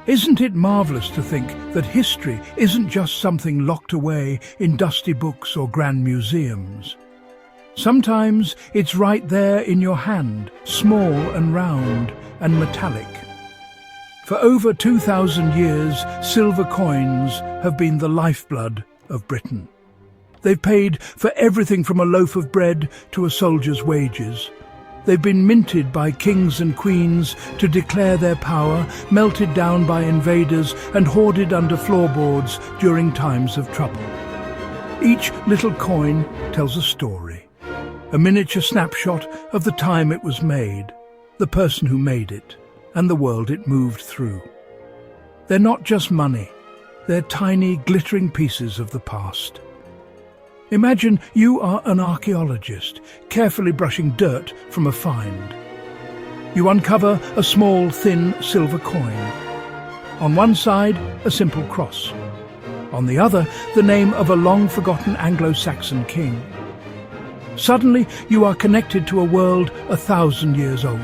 Isn't it marvelous to think that history isn't just something locked away in dusty books or grand museums? Sometimes it's right there in your hand, small and round and metallic. For over 2,000 years, silver coins have been the lifeblood of Britain. They've paid for everything from a loaf of bread to a soldier's wages. They've been minted by kings and queens to declare their power, melted down by invaders and hoarded under floorboards during times of trouble. Each little coin tells a story, a miniature snapshot of the time it was made, the person who made it, and the world it moved through. They're not just money, they're tiny, glittering pieces of the past. Imagine you are an archaeologist, carefully brushing dirt from a find. You uncover a small, thin silver coin. On one side, a simple cross. On the other, the name of a long-forgotten Anglo-Saxon king. Suddenly, you are connected to a world 1,000 years old.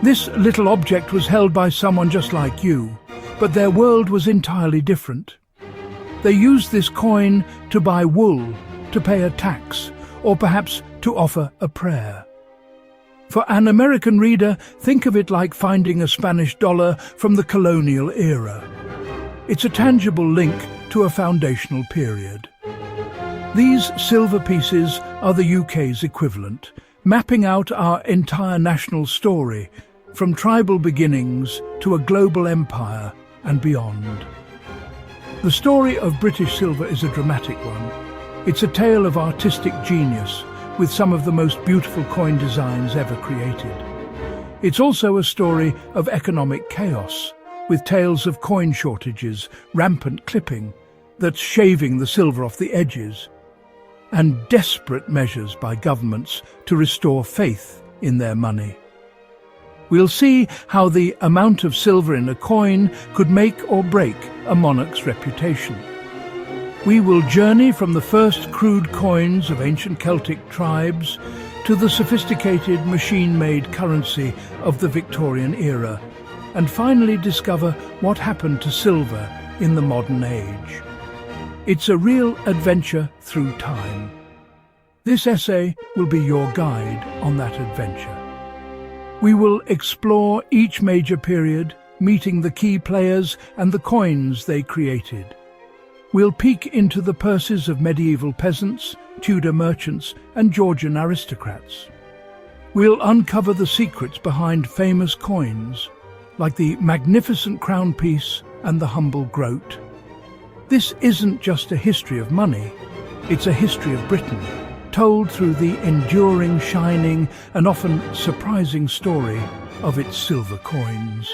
This little object was held by someone just like you, but their world was entirely different. They used this coin to buy wool, to pay a tax, or perhaps to offer a prayer. For an American reader, think of it like finding a Spanish dollar from the colonial era. It's a tangible link to a foundational period. These silver pieces are the UK's equivalent, mapping out our entire national story, from tribal beginnings to a global empire and beyond. The story of British silver is a dramatic one. It's a tale of artistic genius, with some of the most beautiful coin designs ever created. It's also a story of economic chaos, with tales of coin shortages, rampant clipping, that's shaving the silver off the edges, and desperate measures by governments to restore faith in their money. We'll see how the amount of silver in a coin could make or break a monarch's reputation. We will journey from the first crude coins of ancient Celtic tribes to the sophisticated machine-made currency of the Victorian era, and finally discover what happened to silver in the modern age. It's a real adventure through time. This essay will be your guide on that adventure. We will explore each major period, meeting the key players and the coins they created. We'll peek into the purses of medieval peasants, Tudor merchants, and Georgian aristocrats. We'll uncover the secrets behind famous coins, like the magnificent crown piece and the humble groat. This isn't just a history of money, it's a history of Britain, told through the enduring, shining, and often surprising story of its silver coins.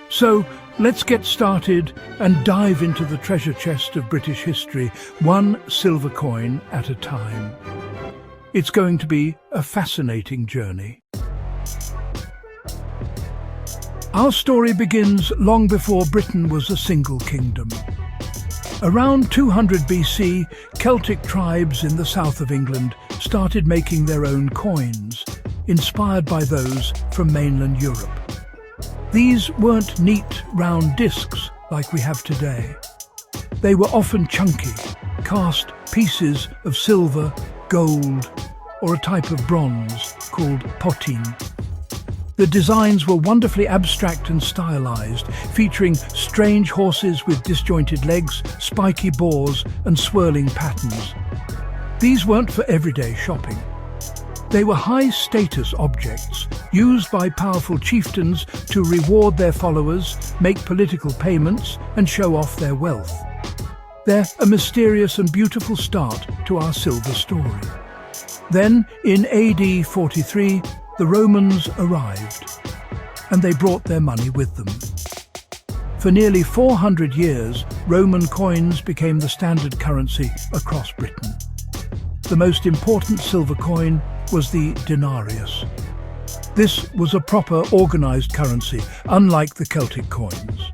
So, let's get started and dive into the treasure chest of British history, one silver coin at a time. It's going to be a fascinating journey. Our story begins long before Britain was a single kingdom. Around 200 BC, Celtic tribes in the south of England started making their own coins, inspired by those from mainland Europe. These weren't neat, round discs like we have today. They were often chunky, cast pieces of silver, gold, or a type of bronze called potin. The designs were wonderfully abstract and stylized, featuring strange horses with disjointed legs, spiky bores, and swirling patterns. These weren't for everyday shopping. They were high-status objects, used by powerful chieftains to reward their followers, make political payments, and show off their wealth. They're a mysterious and beautiful start to our silver story. Then, in AD 43, the Romans arrived, and they brought their money with them. For nearly 400 years, Roman coins became the standard currency across Britain. The most important silver coin was the denarius. This was a proper, organized currency, unlike the Celtic coins.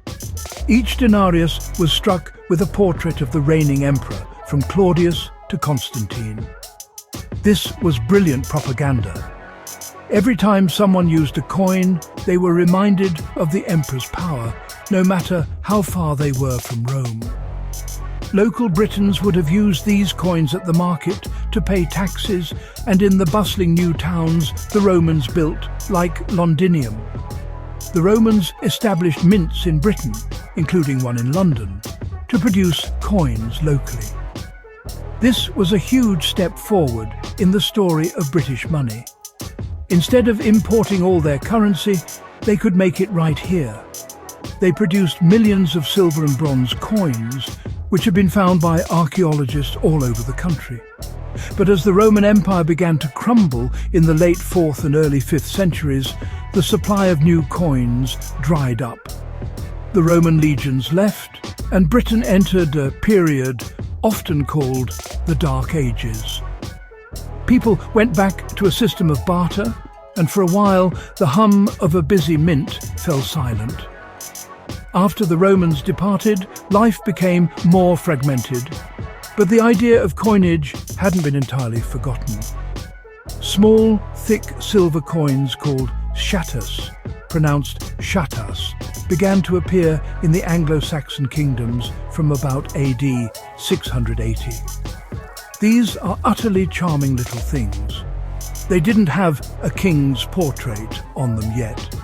Each denarius was struck with a portrait of the reigning emperor, from Claudius to Constantine. This was brilliant propaganda. Every time someone used a coin, they were reminded of the emperor's power, no matter how far they were from Rome. Local Britons would have used these coins at the market to pay taxes, and in the bustling new towns the Romans built, like Londinium. The Romans established mints in Britain, including one in London, to produce coins locally. This was a huge step forward in the story of British money. Instead of importing all their currency, they could make it right here. They produced millions of silver and bronze coins, which have been found by archaeologists all over the country. But as the Roman Empire began to crumble in the late 4th and early 5th centuries, the supply of new coins dried up. The Roman legions left, and Britain entered a period often called the Dark Ages. People went back to a system of barter, and for a while the hum of a busy mint fell silent. After the Romans departed, life became more fragmented, but the idea of coinage hadn't been entirely forgotten. Small, thick silver coins called shatas, pronounced shatas, began to appear in the Anglo-Saxon kingdoms from about AD 680. These are utterly charming little things. They didn't have a king's portrait on them yet.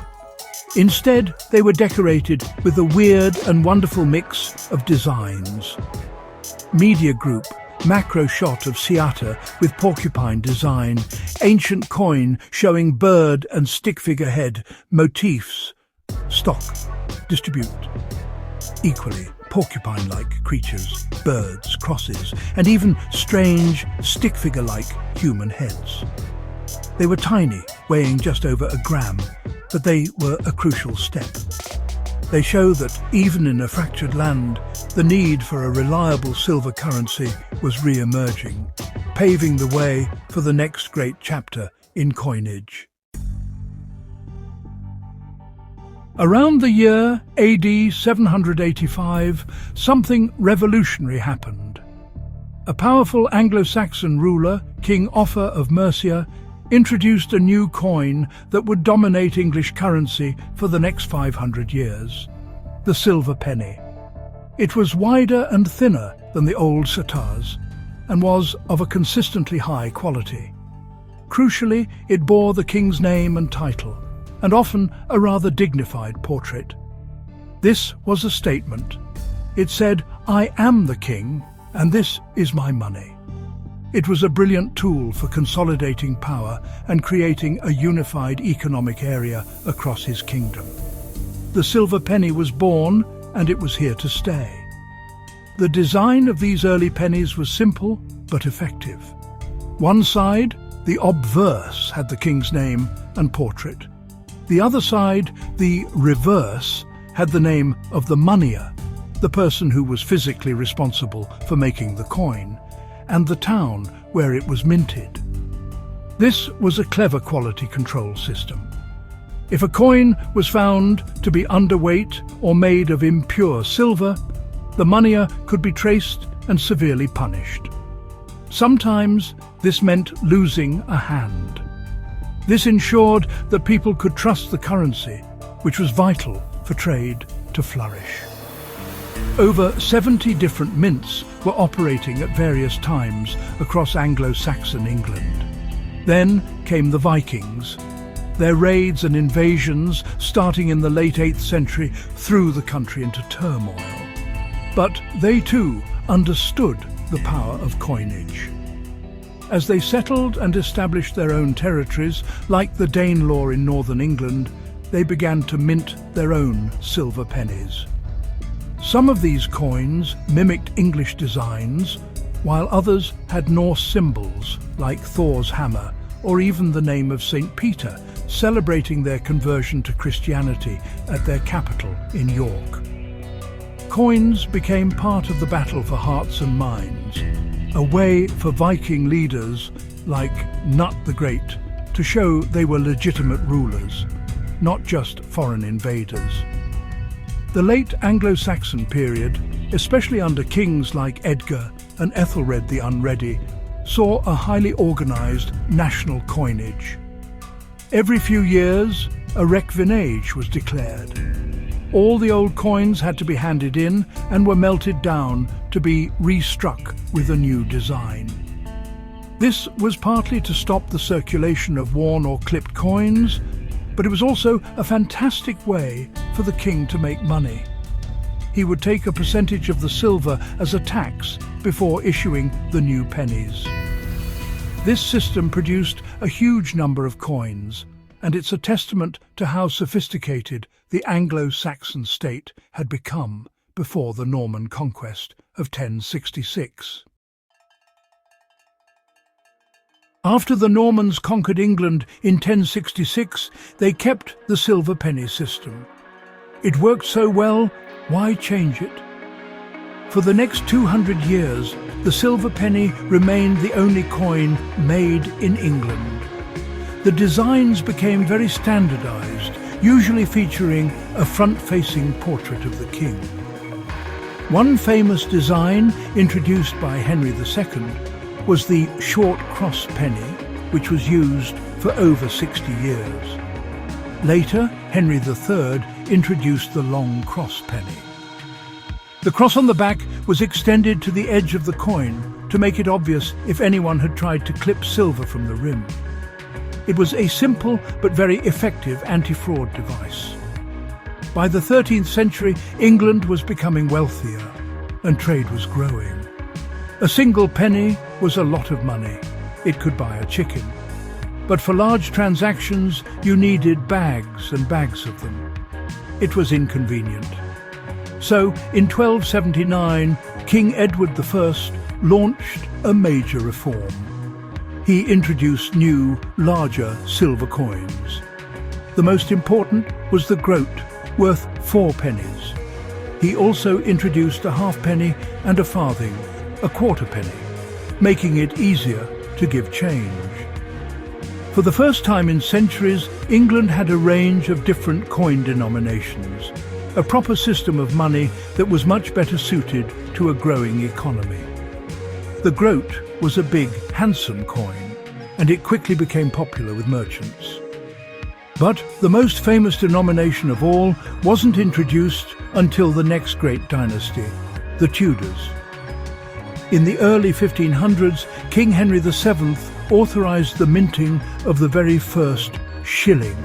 Instead, they were decorated with a weird and wonderful mix of designs. Media group, macro shot of Seata with porcupine design, ancient coin showing bird and stick figure head, motifs, stock, distribute. Equally, porcupine-like creatures, birds, crosses, and even strange, stick figure-like human heads. They were tiny, weighing just over a gram, but they were a crucial step. They show that even in a fractured land, the need for a reliable silver currency was re-emerging, paving the way for the next great chapter in coinage. Around the year AD 785, something revolutionary happened. A powerful Anglo-Saxon ruler, King Offa of Mercia, introduced a new coin that would dominate English currency for the next 500 years, the silver penny. It was wider and thinner than the old satars, and was of a consistently high quality. Crucially, it bore the king's name and title, and often a rather dignified portrait. This was a statement. It said, "I am the king, and this is my money." It was a brilliant tool for consolidating power and creating a unified economic area across his kingdom. The silver penny was born, and it was here to stay. The design of these early pennies was simple but effective. One side, the obverse, had the king's name and portrait. The other side, the reverse, had the name of the moneyer, the person who was physically responsible for making the coin, and the town where it was minted. This was a clever quality control system. If a coin was found to be underweight or made of impure silver, the moneyer could be traced and severely punished. Sometimes this meant losing a hand. This ensured that people could trust the currency, which was vital for trade to flourish. Over 70 different mints were operating at various times across Anglo-Saxon England. Then came the Vikings. Their raids and invasions, starting in the late 8th century, threw the country into turmoil. But they too understood the power of coinage. As they settled and established their own territories, like the Danelaw in northern England, they began to mint their own silver pennies. Some of these coins mimicked English designs, while others had Norse symbols like Thor's hammer or even the name of St. Peter, celebrating their conversion to Christianity at their capital in York. Coins became part of the battle for hearts and minds, a way for Viking leaders like Nut the Great to show they were legitimate rulers, not just foreign invaders. The late Anglo-Saxon period, especially under kings like Edgar and Ethelred the Unready, saw a highly organised national coinage. Every few years, a coinage was declared. All the old coins had to be handed in and were melted down to be restruck with a new design. This was partly to stop the circulation of worn or clipped coins, but it was also a fantastic way for the king to make money. He would take a percentage of the silver as a tax before issuing the new pennies. This system produced a huge number of coins, and it's a testament to how sophisticated the Anglo-Saxon state had become before the Norman conquest of 1066. After the Normans conquered England in 1066, they kept the silver penny system. It worked so well, why change it? For the next 200 years, the silver penny remained the only coin made in England. The designs became very standardized, usually featuring a front-facing portrait of the king. One famous design introduced by Henry II was the short cross penny, which was used for over 60 years. Later, Henry III introduced the long cross penny. The cross on the back was extended to the edge of the coin to make it obvious if anyone had tried to clip silver from the rim. It was a simple but very effective anti-fraud device. By the 13th century, England was becoming wealthier and trade was growing. A single penny was a lot of money. It could buy a chicken. But for large transactions, you needed bags and bags of them. It was inconvenient. So, in 1279, King Edward I launched a major reform. He introduced new, larger silver coins. The most important was the groat, worth 4 pennies. He also introduced a halfpenny and a farthing, a quarter penny, making it easier to give change. For the first time in centuries, England had a range of different coin denominations, a proper system of money that was much better suited to a growing economy. The groat was a big, handsome coin, and it quickly became popular with merchants. But the most famous denomination of all wasn't introduced until the next great dynasty, the Tudors. In the early 1500s, King Henry VII authorized the minting of the very first shilling.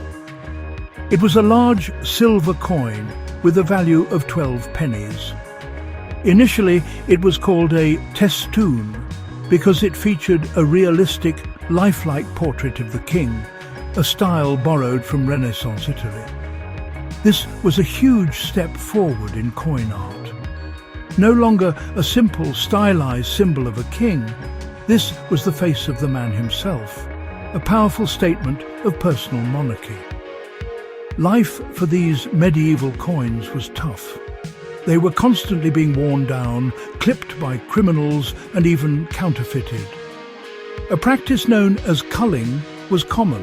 It was a large silver coin with a value of 12 pennies. Initially, it was called a testoon because it featured a realistic, lifelike portrait of the king, a style borrowed from Renaissance Italy. This was a huge step forward in coin art. No longer a simple, stylized symbol of a king, this was the face of the man himself, a powerful statement of personal monarchy. Life for these medieval coins was tough. They were constantly being worn down, clipped by criminals, and even counterfeited. A practice known as culling was common,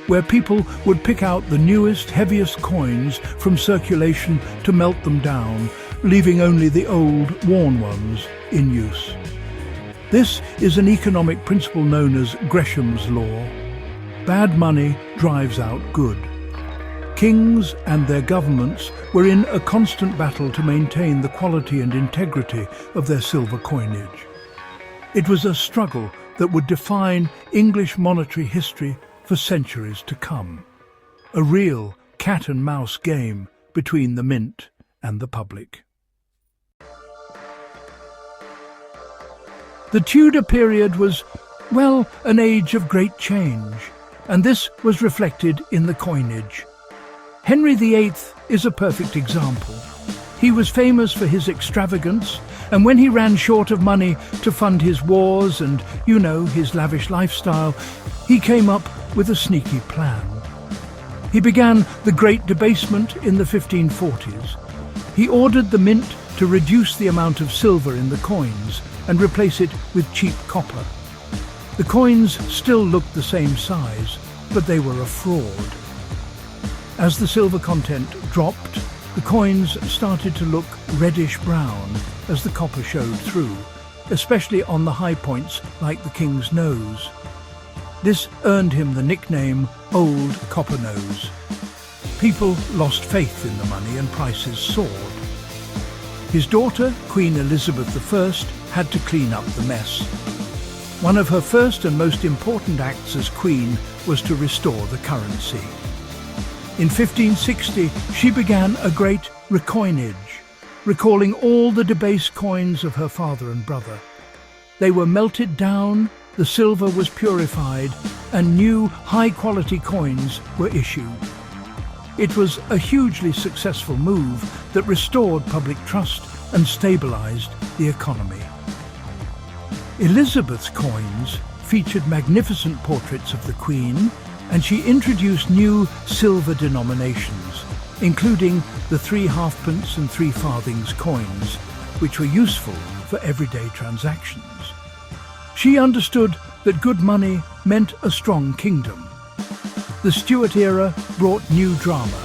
where people would pick out the newest, heaviest coins from circulation to melt them down, leaving only the old, worn ones in use. This is an economic principle known as Gresham's law. Bad money drives out good. Kings and their governments were in a constant battle to maintain the quality and integrity of their silver coinage. It was a struggle that would define English monetary history for centuries to come. A real cat-and-mouse game between the mint and the public. The Tudor period was, well, an age of great change, and this was reflected in the coinage. Henry VIII is a perfect example. He was famous for his extravagance, and when he ran short of money to fund his wars and, his lavish lifestyle, he came up with a sneaky plan. He began the Great Debasement in the 1540s. He ordered the mint to reduce the amount of silver in the coins and replace it with cheap copper. The coins still looked the same size, but they were a fraud. As the silver content dropped, the coins started to look reddish-brown as the copper showed through, especially on the high points like the king's nose. This earned him the nickname Old Copper Nose. People lost faith in the money and prices soared. His daughter, Queen Elizabeth I, had to clean up the mess. One of her first and most important acts as Queen was to restore the currency. In 1560, she began a great recoinage, recalling all the debased coins of her father and brother. They were melted down, the silver was purified, and new high-quality coins were issued. It was a hugely successful move that restored public trust and stabilized the economy. Elizabeth's coins featured magnificent portraits of the Queen, and she introduced new silver denominations, including the 3 halfpence and 3 farthings coins, which were useful for everyday transactions. She understood that good money meant a strong kingdom. The Stuart era brought new drama.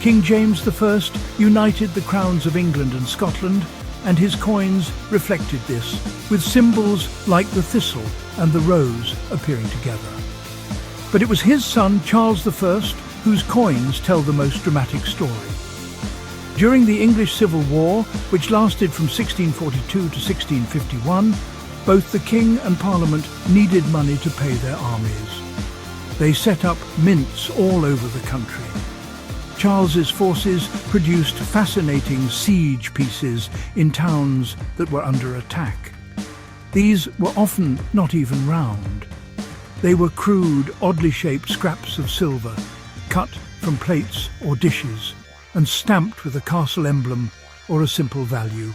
King James I united the crowns of England and Scotland, and his coins reflected this, with symbols like the thistle and the rose appearing together. But it was his son, Charles I, whose coins tell the most dramatic story. During the English Civil War, which lasted from 1642 to 1651, both the King and Parliament needed money to pay their armies. They set up mints all over the country. Charles's forces produced fascinating siege pieces in towns that were under attack. These were often not even round. They were crude, oddly shaped scraps of silver, cut from plates or dishes, and stamped with a castle emblem or a simple value.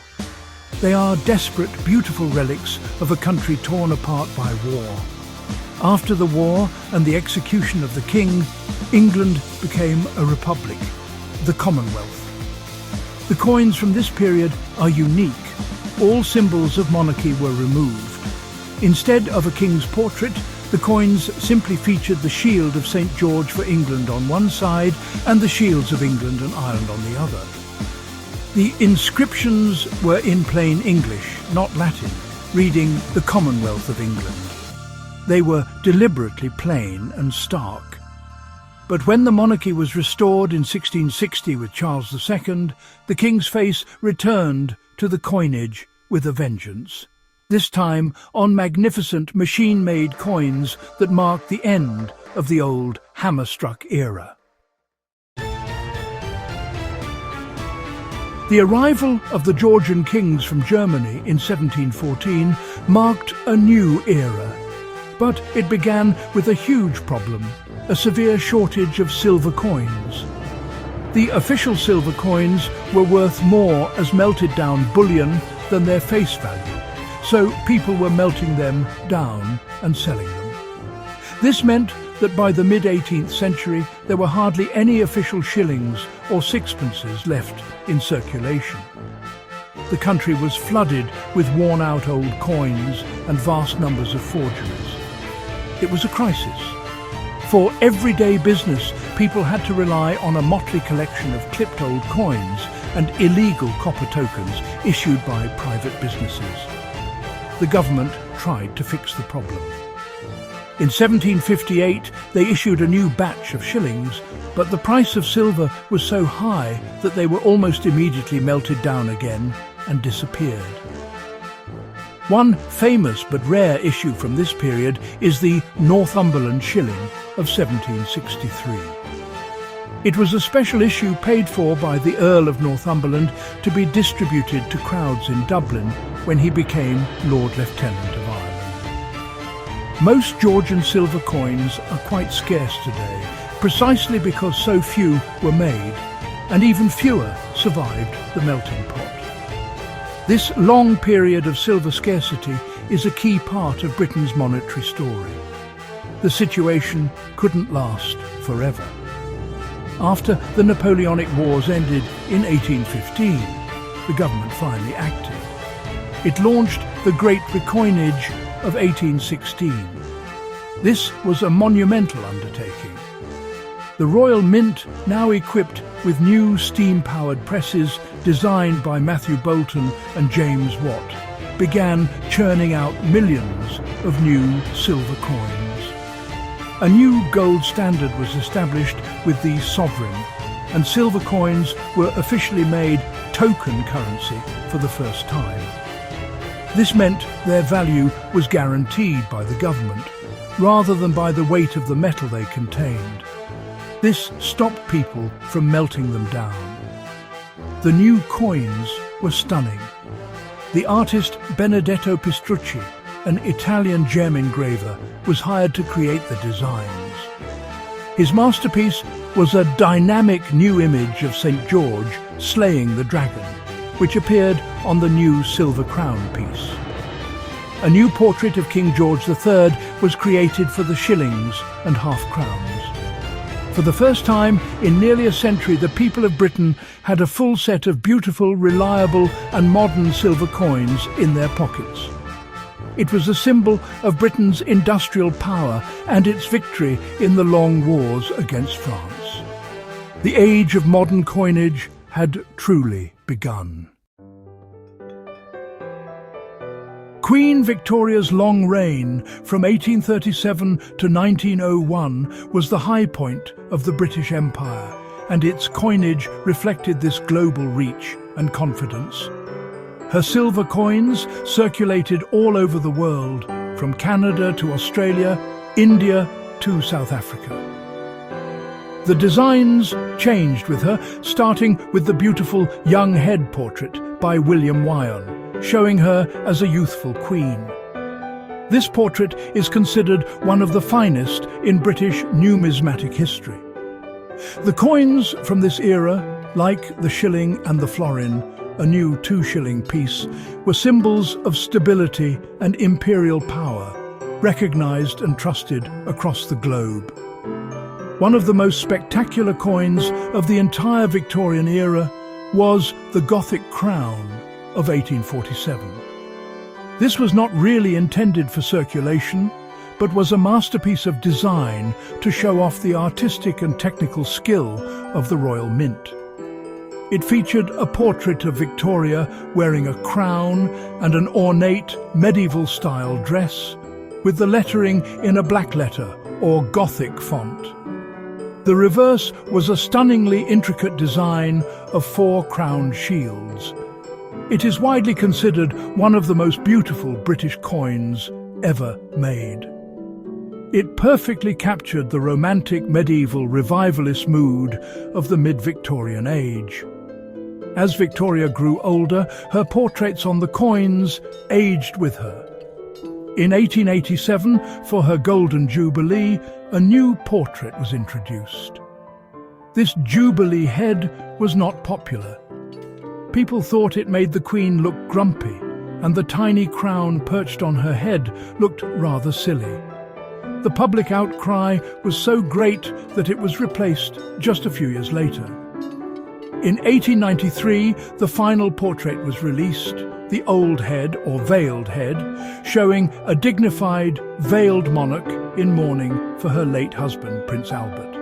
They are desperate, beautiful relics of a country torn apart by war. After the war and the execution of the king, England became a republic, the Commonwealth. The coins from this period are unique. All symbols of monarchy were removed. Instead of a king's portrait, the coins simply featured the shield of St. George for England on one side and the shields of England and Ireland on the other. The inscriptions were in plain English, not Latin, reading the Commonwealth of England. They were deliberately plain and stark. But when the monarchy was restored in 1660 with Charles II, the king's face returned to the coinage with a vengeance. This time on magnificent machine-made coins that marked the end of the old hammer-struck era. The arrival of the Georgian kings from Germany in 1714 marked a new era. But it began with a huge problem, a severe shortage of silver coins. The official silver coins were worth more as melted down bullion than their face value, so people were melting them down and selling them. This meant that by the mid-18th century there were hardly any official shillings or sixpences left in circulation. The country was flooded with worn-out old coins and vast numbers of forgeries. It was a crisis. For everyday business, people had to rely on a motley collection of clipped old coins and illegal copper tokens issued by private businesses. The government tried to fix the problem. In 1758, they issued a new batch of shillings, but the price of silver was so high that they were almost immediately melted down again and disappeared. One famous but rare issue from this period is the Northumberland shilling of 1763. It was a special issue paid for by the Earl of Northumberland to be distributed to crowds in Dublin when he became Lord Lieutenant of Ireland. Most Georgian silver coins are quite scarce today, precisely because so few were made, and even fewer survived the melting pot. This long period of silver scarcity is a key part of Britain's monetary story. The situation couldn't last forever. After the Napoleonic Wars ended in 1815, the government finally acted. It launched the Great Recoinage of 1816. This was a monumental undertaking. The Royal Mint, now equipped with new steam-powered presses designed by Matthew Boulton and James Watt, began churning out millions of new silver coins. A new gold standard was established with the sovereign, and silver coins were officially made token currency for the first time. This meant their value was guaranteed by the government, rather than by the weight of the metal they contained. This stopped people from melting them down. The new coins were stunning. The artist Benedetto Pistrucci, an Italian gem engraver, was hired to create the designs. His masterpiece was a dynamic new image of St. George slaying the dragon, which appeared on the new silver crown piece. A new portrait of King George III was created for the shillings and half-crowns. For the first time in nearly a century, the people of Britain had a full set of beautiful, reliable and modern silver coins in their pockets. It was a symbol of Britain's industrial power and its victory in the long wars against France. The age of modern coinage had truly begun. Queen Victoria's long reign from 1837 to 1901 was the high point of the British Empire, and its coinage reflected this global reach and confidence. Her silver coins circulated all over the world, from Canada to Australia, India to South Africa. The designs changed with her, starting with the beautiful young head portrait by William Wyon, showing her as a youthful queen. This portrait is considered one of the finest in British numismatic history. The coins from this era, like the shilling and the florin, a new 2-shilling piece, were symbols of stability and imperial power, recognized and trusted across the globe. One of the most spectacular coins of the entire Victorian era was the Gothic crown of 1847. This was not really intended for circulation, but was a masterpiece of design to show off the artistic and technical skill of the Royal Mint. It featured a portrait of Victoria wearing a crown and an ornate medieval-style dress, with the lettering in a black letter or Gothic font. The reverse was a stunningly intricate design of 4 crowned shields. It is widely considered one of the most beautiful British coins ever made. It perfectly captured the romantic medieval revivalist mood of the mid-Victorian age. As Victoria grew older, her portraits on the coins aged with her. In 1887, for her Golden Jubilee, a new portrait was introduced. This Jubilee head was not popular. People thought it made the Queen look grumpy, and the tiny crown perched on her head looked rather silly. The public outcry was so great that it was replaced just a few years later. In 1893, the final portrait was released, the old head or veiled head, showing a dignified, veiled monarch in mourning for her late husband, Prince Albert.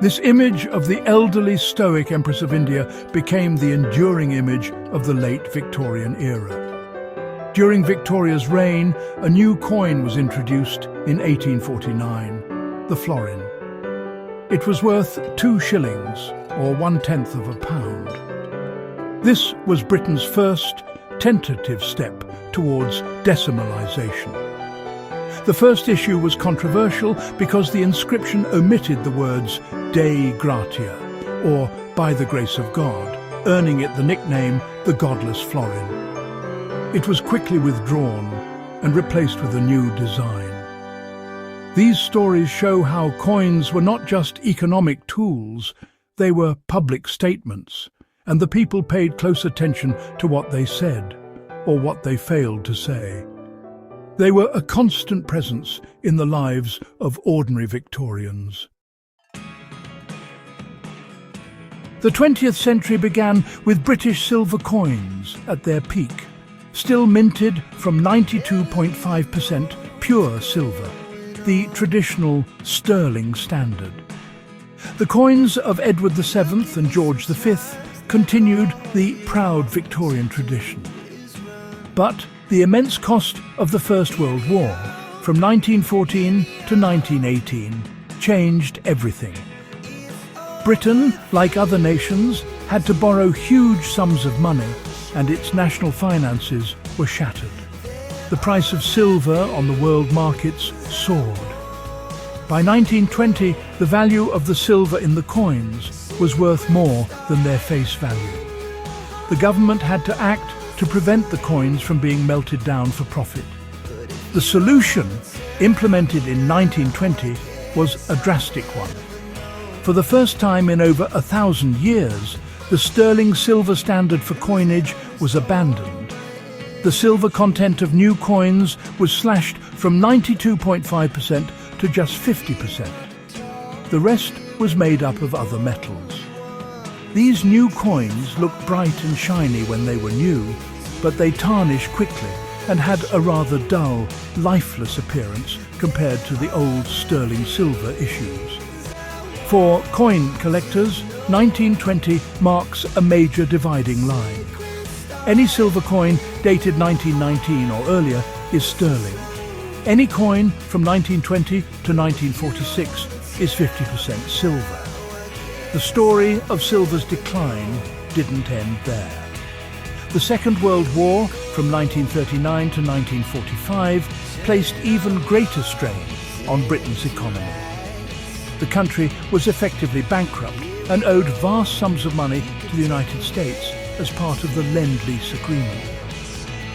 This image of the elderly stoic Empress of India became the enduring image of the late Victorian era. During Victoria's reign, a new coin was introduced in 1849, the florin. It was worth 2 shillings, or 1/10 of a pound. This was Britain's first tentative step towards decimalisation. The first issue was controversial because the inscription omitted the words Dei Gratia, or by the grace of God, earning it the nickname the Godless Florin. It was quickly withdrawn and replaced with a new design. These stories show how coins were not just economic tools, they were public statements, and the people paid close attention to what they said, or what they failed to say. They were a constant presence in the lives of ordinary Victorians. The 20th century began with British silver coins at their peak, still minted from 92.5% pure silver, the traditional sterling standard. The coins of Edward VII and George V continued the proud Victorian tradition. But the immense cost of the First World War from 1914 to 1918 changed everything. Britain, like other nations, had to borrow huge sums of money, and its national finances were shattered. The price of silver on the world markets soared. By 1920, the value of the silver in the coins was worth more than their face value. The government had to act to prevent the coins from being melted down for profit. The solution, implemented in 1920, was a drastic one. For the first time in over 1,000 years, the sterling silver standard for coinage was abandoned. The silver content of new coins was slashed from 92.5% to just 50%. The rest was made up of other metals. These new coins looked bright and shiny when they were new, but they tarnished quickly and had a rather dull, lifeless appearance compared to the old sterling silver issues. For coin collectors, 1920 marks a major dividing line. Any silver coin dated 1919 or earlier is sterling. Any coin from 1920 to 1946 is 50% silver. The story of silver's decline didn't end there. The Second World War, from 1939 to 1945, placed even greater strain on Britain's economy. The country was effectively bankrupt and owed vast sums of money to the United States as part of the Lend-Lease Agreement.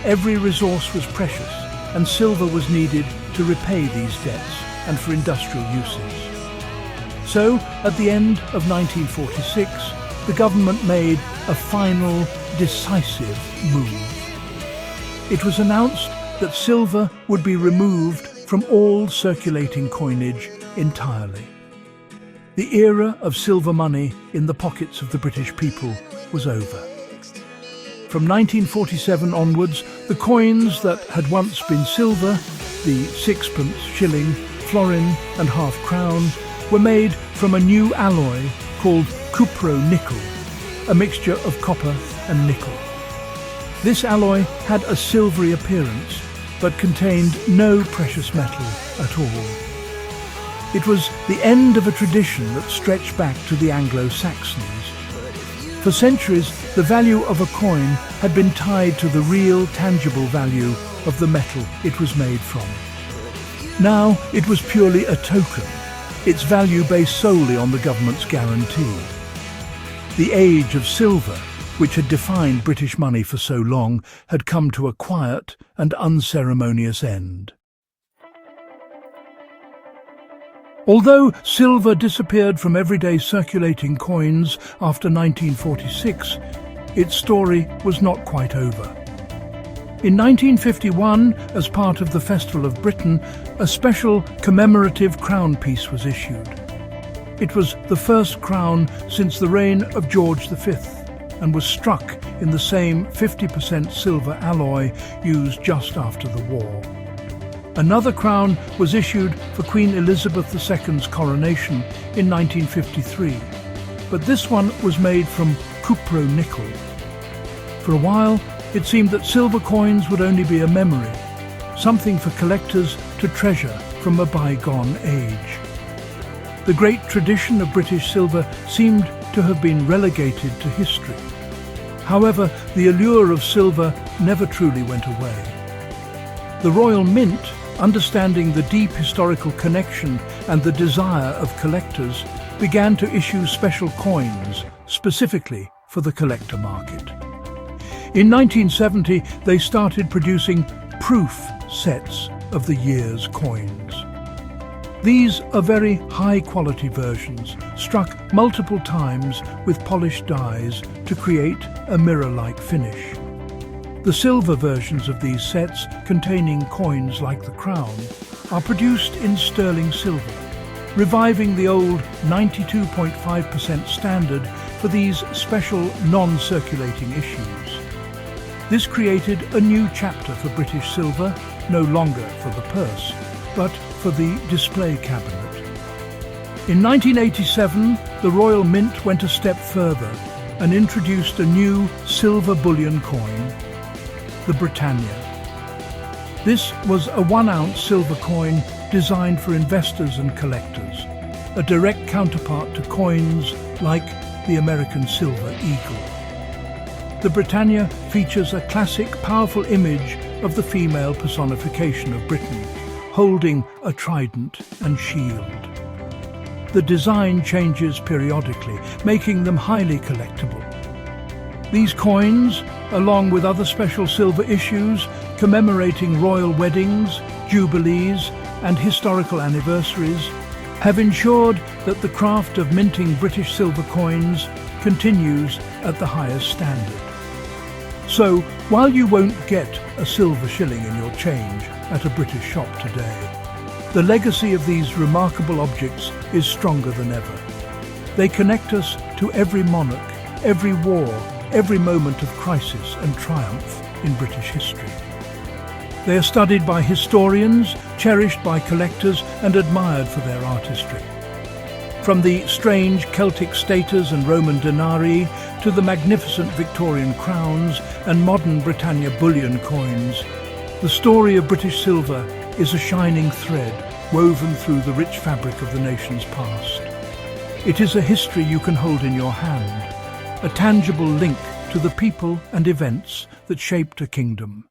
Every resource was precious, and silver was needed to repay these debts and for industrial uses. So, at the end of 1946, the government made a final, decisive move. It was announced that silver would be removed from all circulating coinage entirely. The era of silver money in the pockets of the British people was over. From 1947 onwards, the coins that had once been silver, the sixpence, shilling, florin and half-crown, were made from a new alloy called cupro-nickel, a mixture of copper and nickel. This alloy had a silvery appearance, but contained no precious metal at all. It was the end of a tradition that stretched back to the Anglo-Saxons. For centuries, the value of a coin had been tied to the real, tangible value of the metal it was made from. Now it was purely a token, its value based solely on the government's guarantee. The age of silver, which had defined British money for so long, had come to a quiet and unceremonious end. Although silver disappeared from everyday circulating coins after 1946, its story was not quite over. In 1951, as part of the Festival of Britain, a special commemorative crown piece was issued. It was the first crown since the reign of George V and was struck in the same 50% silver alloy used just after the war. Another crown was issued for Queen Elizabeth II's coronation in 1953, but this one was made from cupro-nickel. For a while, it seemed that silver coins would only be a memory, something for collectors to treasure from a bygone age. The great tradition of British silver seemed to have been relegated to history. However, the allure of silver never truly went away. The Royal Mint, understanding the deep historical connection and the desire of collectors, began to issue special coins specifically for the collector market. In 1970, they started producing proof sets of the year's coins. These are very high-quality versions, struck multiple times with polished dies to create a mirror-like finish. The silver versions of these sets, containing coins like the crown, are produced in sterling silver, reviving the old 92.5% standard for these special non-circulating issues. This created a new chapter for British silver, no longer for the purse, but for the display cabinet. In 1987, the Royal Mint went a step further and introduced a new silver bullion coin, the Britannia. This was a 1-ounce silver coin designed for investors and collectors, a direct counterpart to coins like the American Silver Eagle. The Britannia features a classic, powerful image of the female personification of Britain, holding a trident and shield. The design changes periodically, making them highly collectible. These coins, along with other special silver issues commemorating royal weddings, jubilees, and historical anniversaries, have ensured that the craft of minting British silver coins continues at the highest standard. So, while you won't get a silver shilling in your change at a British shop today, the legacy of these remarkable objects is stronger than ever. They connect us to every monarch, every war, every moment of crisis and triumph in British history. They are studied by historians, cherished by collectors, and admired for their artistry. From the strange Celtic staters and Roman denarii to the magnificent Victorian crowns and modern Britannia bullion coins, the story of British silver is a shining thread woven through the rich fabric of the nation's past. It is a history you can hold in your hand, a tangible link to the people and events that shaped a kingdom.